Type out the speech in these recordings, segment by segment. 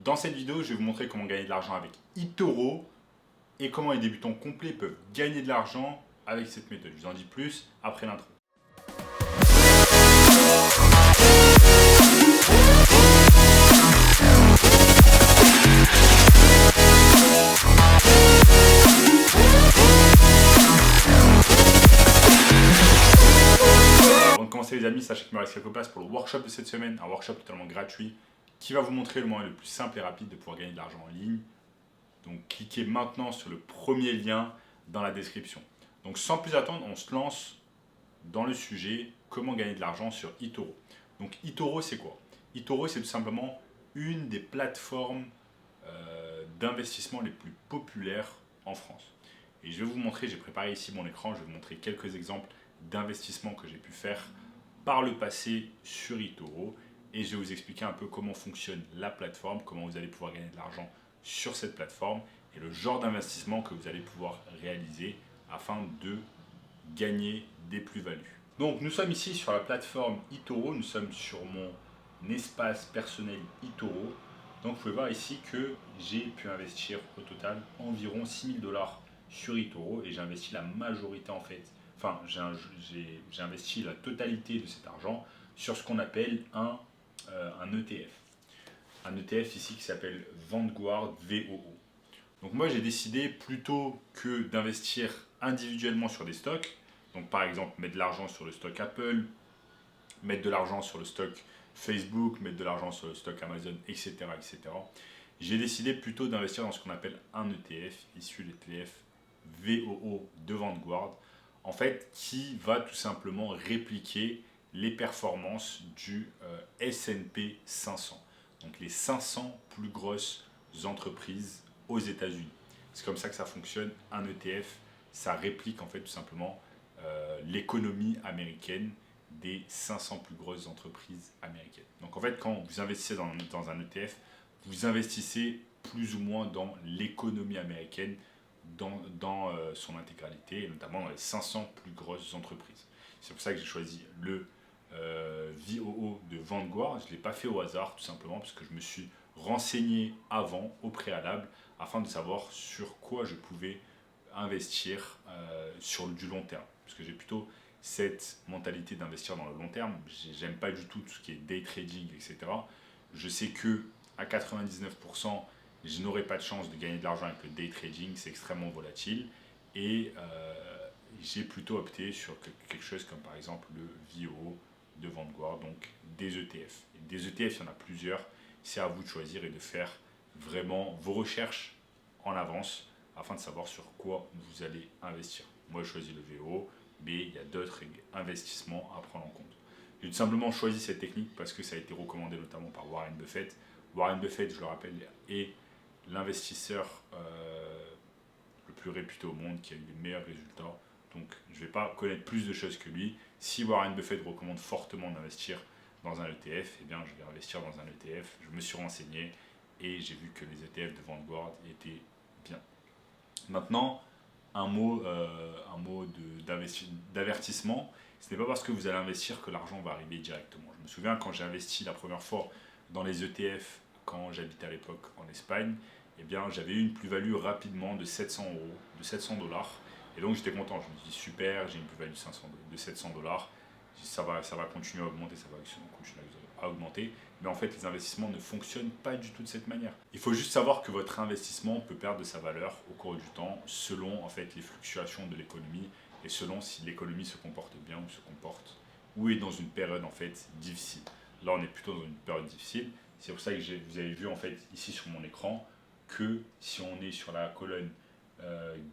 Dans cette vidéo, je vais vous montrer comment gagner de l'argent avec eToro et comment les débutants complets peuvent gagner de l'argent avec cette méthode. Je vous en dis plus après l'intro. Avant de commencer les amis, sachez qu'il me reste quelques places pour le workshop de cette semaine, un workshop totalement gratuit qui va vous montrer le moyen le plus simple et rapide de pouvoir gagner de l'argent en ligne. Donc cliquez maintenant sur le premier lien dans la description. Donc sans plus attendre, on se lance dans le sujet comment gagner de l'argent sur eToro. Donc eToro c'est quoi? eToro c'est tout simplement une des plateformes d'investissement les plus populaires en France. Et je vais vous montrer, j'ai préparé ici mon écran, je vais vous montrer quelques exemples d'investissements que j'ai pu faire par le passé sur eToro et je vais vous expliquer un peu comment fonctionne la plateforme, comment vous allez pouvoir gagner de l'argent sur cette plateforme et le genre d'investissement que vous allez pouvoir réaliser afin de gagner des plus-values. Donc nous sommes ici sur la plateforme eToro, nous sommes sur mon espace personnel eToro. Donc vous pouvez voir ici que j'ai pu investir au total environ 6 000 $ sur eToro et j'ai investi la majorité en fait, enfin j'ai investi la totalité de cet argent sur ce qu'on appelle un ETF. Un ETF ici qui s'appelle Vanguard VOO. Donc moi j'ai décidé plutôt que d'investir individuellement sur des stocks, donc par exemple mettre de l'argent sur le stock Apple, mettre de l'argent sur le stock Facebook, mettre de l'argent sur le stock Amazon, etc. etc. J'ai décidé plutôt d'investir dans ce qu'on appelle un ETF, issu de l'ETF VOO de Vanguard, en fait qui va tout simplement répliquer les performances du S&P 500. Donc les 500 plus grosses entreprises aux États-Unis. C'est comme ça que ça fonctionne, un ETF, ça réplique en fait tout simplement l'économie américaine des 500 plus grosses entreprises américaines. Donc en fait, quand vous investissez dans un ETF, vous investissez plus ou moins dans l'économie américaine dans son intégralité, et notamment dans les 500 plus grosses entreprises. C'est pour ça que j'ai choisi le VOO de Vanguard. Je ne l'ai pas fait au hasard, tout simplement, parce que je me suis renseigné avant, au préalable, afin de savoir sur quoi je pouvais investir sur du long terme. Parce que j'ai plutôt cette mentalité d'investir dans le long terme. J'aime pas du tout tout ce qui est day trading, etc. Je sais que à 99%, je n'aurai pas de chance de gagner de l'argent avec le day trading, c'est extrêmement volatile. Et j'ai plutôt opté sur quelque chose comme par exemple le VOO de Vanguard, donc des ETF. Et des ETF, il y en a plusieurs, c'est à vous de choisir et de faire vraiment vos recherches en avance afin de savoir sur quoi vous allez investir. Moi, je choisis le VOO, mais il y a d'autres investissements à prendre en compte. J'ai tout simplement choisi cette technique parce que ça a été recommandé notamment par Warren Buffett. Warren Buffett, je le rappelle, est l'investisseur le plus réputé au monde, qui a eu les meilleurs résultats. Donc je ne vais pas connaître plus de choses que lui. Si Warren Buffett recommande fortement d'investir dans un ETF, eh bien je vais investir dans un ETF. Je me suis renseigné et j'ai vu que les ETF de Vanguard étaient bien. Maintenant, un mot d'avertissement, ce n'est pas parce que vous allez investir que l'argent va arriver directement. Je me souviens quand j'ai investi la première fois dans les ETF, quand j'habitais à l'époque en Espagne, eh bien j'avais eu une plus-value rapidement de 700 €, de 700 $. Et donc j'étais content, je me dis super, j'ai une plus-value de 700 $, ça va continuer à augmenter, ça va continuer à augmenter. Mais en fait, les investissements ne fonctionnent pas du tout de cette manière. Il faut juste savoir que votre investissement peut perdre de sa valeur au cours du temps selon en fait les fluctuations de l'économie et selon si l'économie se comporte bien ou se comporte ou est dans une période en fait difficile. Là, on est plutôt dans une période difficile. C'est pour ça que vous avez vu en fait ici sur mon écran que si on est sur la colonne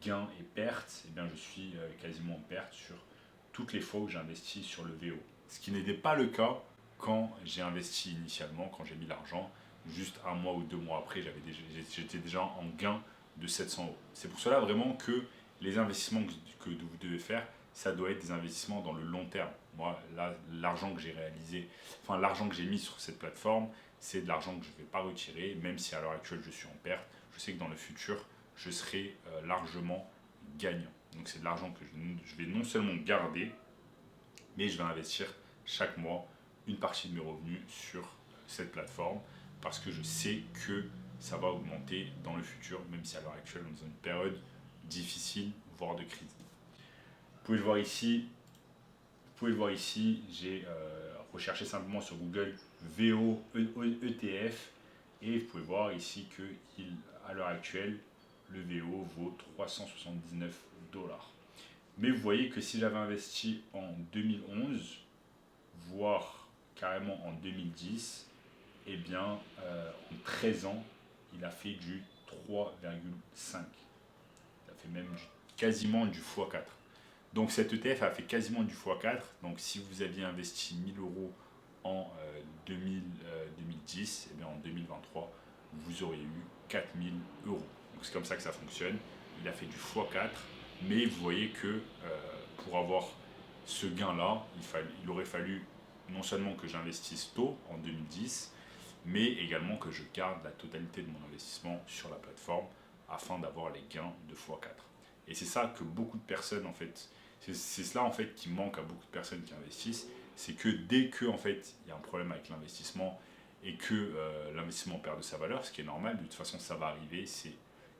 gains et pertes, eh bien je suis quasiment en perte sur toutes les fois où j'ai investi sur le VO. Ce qui n'était pas le cas quand j'ai investi initialement, quand j'ai mis l'argent, juste un mois ou 2 mois après, j'étais déjà en gain de 700 €. C'est pour cela vraiment que les investissements que vous devez faire, ça doit être des investissements dans le long terme. Moi, là, l'argent que j'ai réalisé, enfin l'argent que j'ai mis sur cette plateforme, c'est de l'argent que je ne vais pas retirer, même si à l'heure actuelle je suis en perte. Je sais que dans le futur, je serai largement gagnant. Donc c'est de l'argent que je vais non seulement garder, mais je vais investir chaque mois une partie de mes revenus sur cette plateforme parce que je sais que ça va augmenter dans le futur, même si à l'heure actuelle, on est dans une période difficile, voire de crise. Vous pouvez le voir ici, j'ai recherché simplement sur Google VO ETF et vous pouvez voir ici que à l'heure actuelle, le VO vaut 379 dollars. Mais vous voyez que si j'avais investi en 2011, voire carrément en 2010, eh bien, en 13 ans, il a fait du 3,5. Il a fait même quasiment du x4. Donc cet ETF a fait quasiment du x4. Donc si vous aviez investi 1000 euros en 2010, eh bien en 2023, vous auriez eu 4000 euros. Donc c'est comme ça que ça fonctionne. Il a fait du x4, mais vous voyez que pour avoir ce gain-là, il aurait fallu non seulement que j'investisse tôt en 2010, mais également que je garde la totalité de mon investissement sur la plateforme afin d'avoir les gains de x4. Et c'est ça que beaucoup de personnes, en fait, c'est cela en fait qui manque à beaucoup de personnes qui investissent, c'est que dès que en fait il y a un problème avec l'investissement et que l'investissement perd de sa valeur, ce qui est normal, de toute façon ça va arriver, c'est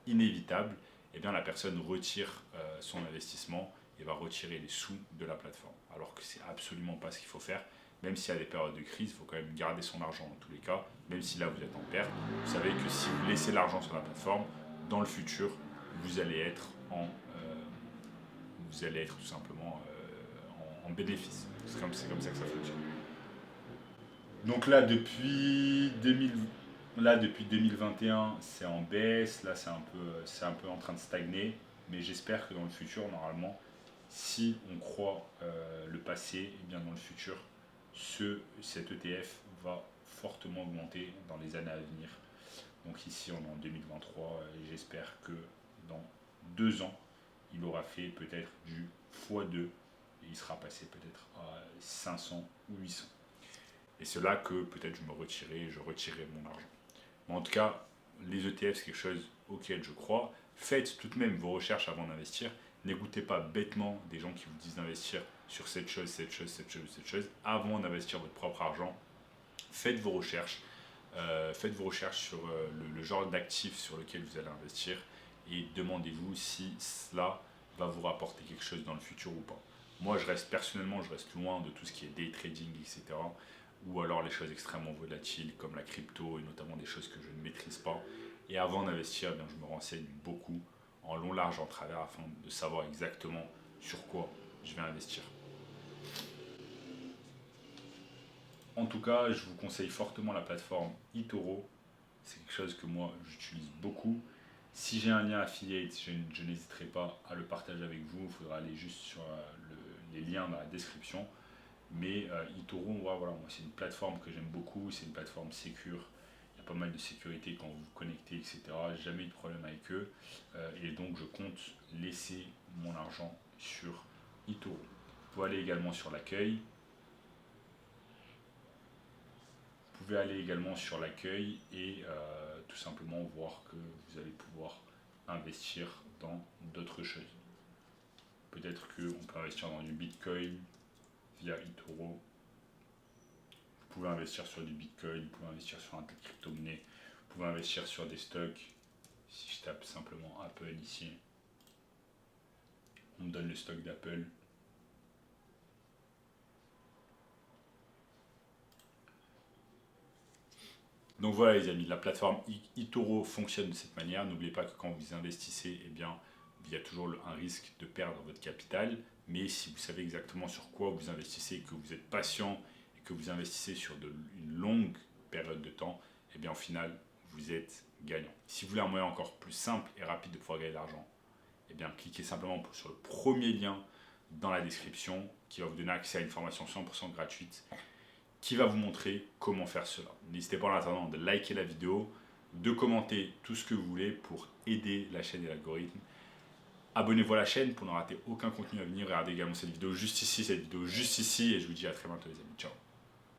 inévitable, et bien la personne retire son investissement et va retirer les sous de la plateforme. Alors que c'est absolument pas ce qu'il faut faire. Même s'il y a des périodes de crise, il faut quand même garder son argent dans tous les cas, même si là vous êtes en perte. Vous savez que si vous laissez l'argent sur la plateforme, dans le futur, vous allez être tout simplement en bénéfice. C'est comme ça que ça fonctionne. Donc là, depuis 2021, c'est en baisse. Là, c'est un peu en train de stagner. Mais j'espère que dans le futur, normalement, si on croit le passé, et bien dans le futur, cet ETF va fortement augmenter dans les années à venir. Donc ici, on est en 2023 et j'espère que dans 2 ans, il aura fait peut-être du x2 et il sera passé peut-être à 500 ou 800. Et c'est là que peut-être je retirerai mon argent. Mais en tout cas, les ETF, c'est quelque chose auquel je crois. Faites tout de même vos recherches avant d'investir. N'écoutez pas bêtement des gens qui vous disent d'investir sur cette chose, avant d'investir votre propre argent. Faites vos recherches. Sur le genre d'actifs sur lequel vous allez investir et demandez-vous si cela va vous rapporter quelque chose dans le futur ou pas. Moi, je reste loin de tout ce qui est day trading, etc. Ou alors les choses extrêmement volatiles comme la crypto et notamment des choses que je ne maîtrise pas. Et avant d'investir, je me renseigne beaucoup en long, large, en travers afin de savoir exactement sur quoi je vais investir. En tout cas, je vous conseille fortement la plateforme eToro. C'est quelque chose que moi j'utilise beaucoup. Si j'ai un lien affiliate, je n'hésiterai pas à le partager avec vous. Il faudra aller juste sur les liens dans la description. Mais eToro, voilà, c'est une plateforme que j'aime beaucoup. C'est une plateforme sécure. Il y a pas mal de sécurité quand vous vous connectez, etc. Jamais eu de problème avec eux. Et donc je compte laisser mon argent sur eToro. Vous pouvez aller également sur l'accueil. Vous pouvez aller également sur l'accueil et tout simplement voir que vous allez pouvoir investir dans d'autres choses. Peut-être qu'on peut investir dans du Bitcoin via eToro. Vous pouvez investir sur du Bitcoin, vous pouvez investir sur un tas de crypto-monnaies, vous pouvez investir sur des stocks. Si je tape simplement Apple ici, on me donne le stock d'Apple. Donc voilà les amis, la plateforme eToro fonctionne de cette manière. N'oubliez pas que quand vous investissez, eh bien, il y a toujours un risque de perdre votre capital. Mais si vous savez exactement sur quoi vous investissez, que vous êtes patient et que vous investissez sur une longue période de temps, eh bien au final, vous êtes gagnant. Si vous voulez un moyen encore plus simple et rapide de pouvoir gagner de l'argent, eh bien cliquez simplement sur le premier lien dans la description qui va vous donner accès à une formation 100% gratuite qui va vous montrer comment faire cela. N'hésitez pas en attendant de liker la vidéo, de commenter tout ce que vous voulez pour aider la chaîne et l'algorithme. Abonnez-vous à la chaîne pour ne rater aucun contenu à venir. Regardez également cette vidéo juste ici et je vous dis à très bientôt les amis. Ciao.